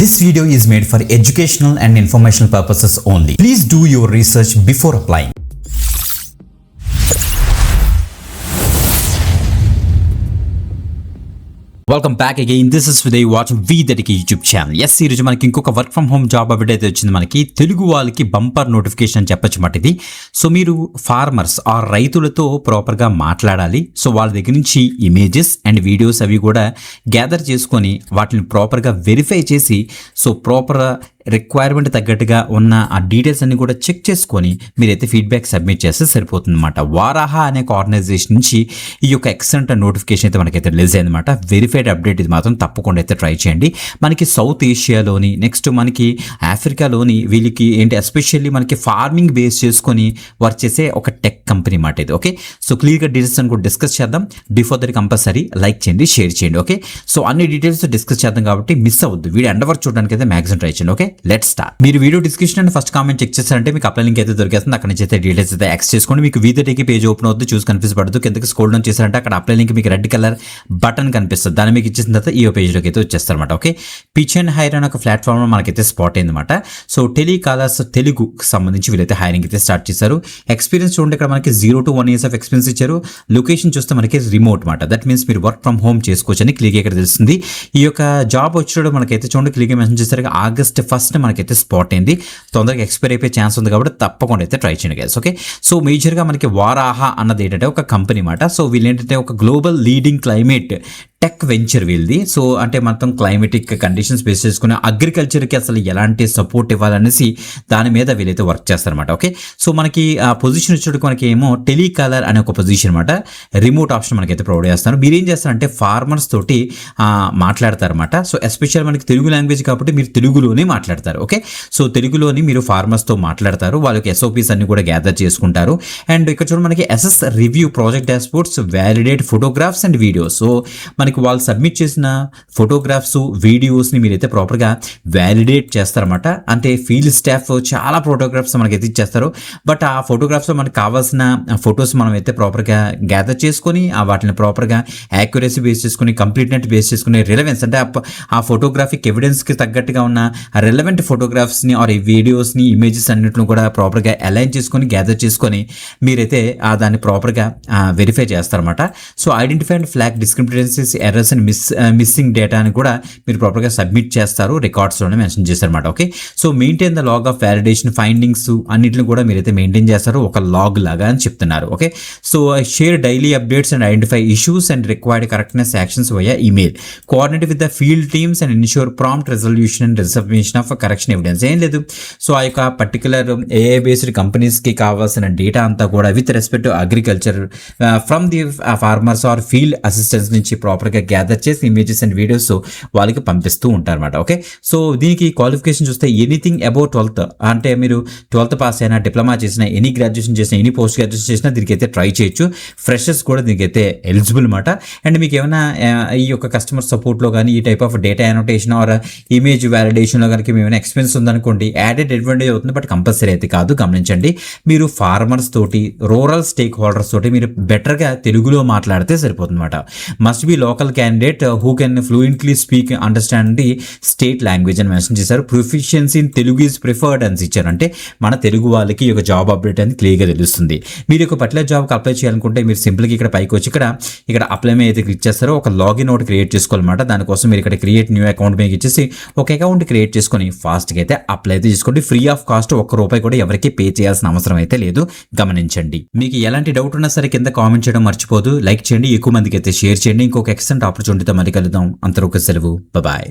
This video is made for educational and informational purposes only. Please do your research before applying. Welcome back again. This is విదయ్ watching V30 YouTube channel. Yes, ఈరోజు మనకి ఇంకొక work from home job update అయితే వచ్చింది. మనకి తెలుగు వాళ్ళకి bumper notification అని చెప్పొచ్చు మాట ఇది. సో మీరు ఫార్మర్స్ ఆ రైతులతో ప్రాపర్గా మాట్లాడాలి. సో వాళ్ళ దగ్గర నుంచి ఇమేజెస్ అండ్ వీడియోస్ అవి కూడా గ్యాదర్ చేసుకొని వాటిని ప్రాపర్గా వెరిఫై చేసి సో ప్రాపర్ రిక్వైర్మెంట్ తగ్గట్టుగా ఉన్న ఆ డీటెయిల్స్ అన్ని కూడా చెక్ చేసుకొని మీరైతే ఫీడ్బ్యాక్ సబ్మిట్ చేస్తే సరిపోతుంది అనమాట. వారాహా అనే ఒక ఆర్గనైజేషన్ నుంచి ఈ యొక్క ఎక్సలెంట్ నోటిఫికేషన్ అయితే మనకైతే రిలీజ్ అయిందన్నమాట. వెరిఫైడ్ అప్డేట్ ఇది మాత్రం తప్పకుండా అయితే ట్రై చేయండి. మనకి సౌత్ ఏషియాలోని నెక్స్ట్ మనకి ఆఫ్రికాలోని వీళ్ళకి ఏంటి ఎస్పెషల్లీ మనకి ఫార్మింగ్ బేస్ చేసుకొని వర్క్ చేసే ఒక టెక్ కంపెనీ మాట ఇది. ఓకే, సో క్లియర్గా డీటెయిల్స్ అని కూడా డిస్కస్ చేద్దాం. బిఫోర్ దట్ కంపల్సరీ లైక్ చేయండి, షేర్ చేయండి. ఓకే, సో అన్ని డీటెయిల్స్ డిస్కస్ చేద్దాం కాబట్టి మిస్ అవ్వద్దు. వీడియో ఎండ్ వరకు చూడడానికి అయితే మ్యాక్సిమం ట్రై చేయండి. Okay, let's start. మీరు video description and first comment check చేస్తారంటే మీకు అప్లై లింక్ అయితే దొరికేస్తుంది. అక్కడ నుంచి అయితే డీటెయిల్స్ అయితే యాక్సెస్ చేసుకోండి. మీకు V30 పేజ్ ఓపెన్ అవుతుంది, చూసి కన్ఫ్యూజ్ పడదు. కిందకి స్క్రోల్ డౌన్ చేశారంటే అక్కడ అప్లై లింక్ మీకు రెడ్ కలర్ బటన్ కనిపిస్తుంది. దాన్ని మీకు ఇచ్చేసిన తర్వాత ఈ పేజ్లోకి అయితే వచ్చేస్తారన్నమాట. ఓకే, పిచ్ అండ్ హైర్ అనే ఒక ప్లాట్ఫామ్ లో మనకైతే స్పాట్ అయిందన్నమాట. సో టెలికాలర్స్ తెలుగుకి సంబంధించి వీళ్ళైతే హైరింగ్ అయితే స్టార్ట్ చేశారు. ఎక్స్పీరియన్స్ చూడండి, ఇక్కడ మనకి 0 to 1 years ఆఫ్ ఎక్స్పీరియన్స్ ఇచ్చారు. లొకేషన్ చూస్తే మనకి రిమోట్ మాట. దట్ మీన్స్ మీరు వర్క్ ఫ్రమ్ హోమ్ చేసుకోవచ్చు అని క్లియర్గా ఇక్కడ తెలుస్తుంది. ఈ యొక్క జాబ్ వచ్చేటప్పుడు మనకైతే చూడండి క్లియర్గా మెన్షన్ చేశారు. August 1st మనకైతే స్పాట్ అయింది. తొందరగా ఎక్స్పైర్ అయిపోయే ఛాన్స్ ఉంది కాబట్టి తప్పకుండా అయితే ట్రై చేయండి గైస్. ఓకే, సో మేజర్గా మనకి వారాహా అన్నది ఏంటంటే ఒక కంపెనీ మాట. సో వీళ్ళు ఏంటంటే ఒక global leading climate tech venture వీళ్ళది. సో అంటే మొత్తం క్లైమేటిక్ కండిషన్స్ బేస్ చేసుకుని అగ్రికల్చర్కి అసలు ఎలాంటి సపోర్ట్ ఇవ్వాలనేసి దాని మీద వీళ్ళైతే వర్క్ చేస్తారన్నమాట. ఓకే, సో మనకి ఆ పొజిషన్ వచ్చేటప్పుడు మనకి ఏమో టెలికాలర్ అనే ఒక పొజిషన్ అనమాట. రిమోట్ ఆప్షన్ మనకైతే ప్రొవైడ్ చేస్తారు. మీరు ఏం చేస్తారంటే ఫార్మర్స్ తోటి మాట్లాడతారన్నమాట. సో ఎస్పెషల్ మనకి తెలుగు లాంగ్వేజ్ కాబట్టి మీరు తెలుగులోనే మాట్లాడతారు. ఓకే, సో తెలుగులోని మీరు ఫార్మర్స్తో మాట్లాడతారు. వాళ్ళకి SOPs అన్ని కూడా గ్యాదర్ చేసుకుంటారు. అండ్ ఇక్కడ చూడండి మనకి SS review project dashboards, validate photographs and videos. So మనకి వాళ్ళు సబ్మిట్ చేసిన ఫోటోగ్రాఫ్స్ వీడియోస్ని మీరైతే ప్రాపర్గా వ్యాలిడేట్ చేస్తారన్నమాట. అంటే ఫీల్డ్ స్టాఫ్ చాలా ఫోటోగ్రాఫ్స్ మనకైతే ఇచ్చేస్తారు. బట్ ఆ ఫోటోగ్రాఫ్స్లో మనకు కావాల్సిన ఫొటోస్ మనం అయితే ప్రాపర్గా గ్యాదర్ చేసుకొని వాటిని ప్రాపర్గా యాక్యురసీ బేస్ చేసుకుని కంప్లీట్నెట్ బేస్ చేసుకుని రిలవెన్స్ అంటే ఆ ఫోటోగ్రాఫిక్ ఎవిడెన్స్కి తగ్గట్టుగా ఉన్న రెలవెంట్ ఫోటోగ్రాఫ్స్ని ఆర్ వీడియోస్ని ఇమేజెస్ అన్నింటిని కూడా ప్రాపర్గా అలైన్ చేసుకొని గ్యాదర్ చేసుకొని మీరైతే దాన్ని ప్రాపర్గా వెరిఫై చేస్తారన్నమాట. So identify and flag discrepancies, errors and missing data అని కూడా మీరు ప్రాపర్గా సబ్మిట్ చేస్తారు. రికార్డ్స్లోనే మెన్షన్ చేస్తారన్నమాట. Okay, so maintain the log of validation findings అన్నింటిని కూడా మీరైతే మెయింటైన్ చేస్తారు ఒక లాగ్ లాగా అని చెప్తున్నారు. Okay, so share daily updates and identify issues and required correctness actions via email, coordinate with the field teams and ensure prompt resolution and reservation of correction evidence. ఏం లేదు, సో ఆ యొక్క particular AI based కంపెనీస్కి కావాల్సిన data అంతా కూడా with respect to agriculture from the farmers or field assistants నుంచి ప్రాపర్గా గ్యాదర్ చేసి ఇమేజెస్ అండ్ వీడియోస్ వాళ్ళకి పంపిస్తూ ఉంటారన్నమాట. ఓకే, సో దీనికి క్వాలిఫికేషన్ చూస్తే ఎనీథింగ్ అబౌట్ 12th అంటే మీరు 12th పాస్ అయినా, డిప్లొమా చేసినా, ఎనీ గ్రాడ్యుయేషన్ చేసినా, ఎనీ పోస్ట్ గ్రాడ్యుయేషన్ చేసినా దీనికైతే ట్రై చేయొచ్చు. ఫ్రెషర్స్ కూడా దీనికైతే ఎలిజిబుల్ అనమాట. అండ్ మీకు ఏమైనా ఈ యొక్క కస్టమర్ సపోర్ట్లో కానీ ఈ type of data annotation or image వ్యాలిడేషన్లో కనుక ఏమైనా ఎక్స్పీరియన్స్ ఉందనుకోండి యాడెడ్ అడ్వాంటేజ్ అవుతుంది. బట్ కంపల్సరీ అయితే కాదు, గమనించండి. మీరు ఫార్మర్స్ తోటి, రూరల్ స్టేక్ హోల్డర్స్ తోటి మీరు బెటర్గా తెలుగులో మాట్లాడితే సరిపోతుంది అనమాట. Must be local candidate who can fluently speak understand the state language అని మెన్షన్ చేశారు. Proficiency in Telugu is preferred అని ఇచ్చారు. అంటే మన తెలుగు వాళ్ళకి ఈ యొక్క జాబ్ అప్డేట్ అని క్లియర్గా తెలుస్తుంది. మీరు ఒక పర్టికులర్ జాబ్కి అప్లై చేయాలనుకుంటే మీరు సింపుల్గా ఇక్కడ పైకి వచ్చి ఇక్కడ అప్లై మీద అయితే క్లిక్ చేస్తారో ఒక లాగిన్ ఒకటి క్రియేట్ చేసుకోవాలన్నమాట. దానికోసం మీరు ఇక్కడ క్రియేట్ న్యూ అకౌంట్ మీకు ఇచ్చేసి ఒక అకౌంట్ క్రియేట్ చేసుకొని ఫాస్ట్గా అయితే అప్లై అయితే చేసుకోండి. ఫ్రీ ఆఫ్ కాస్ట్, ₹1 కూడా ఎవరికి పే చేయాల్సిన అవసరం అయితే లేదు, గమనించండి. మీకు ఎలాంటి డౌట్ ఉన్నా సరే కింద కామెంట్ చేయడం మర్చిపోదు. లైక్ చేయండి, ఎక్కువ మందికి అయితే షేర్ చేయండి. ఇంకొక ఎక్సలెంట్ ఆపర్చునిటీతో మళ్ళీ కలుద్దాం. అంతవరకు సెలవు, బాయ్.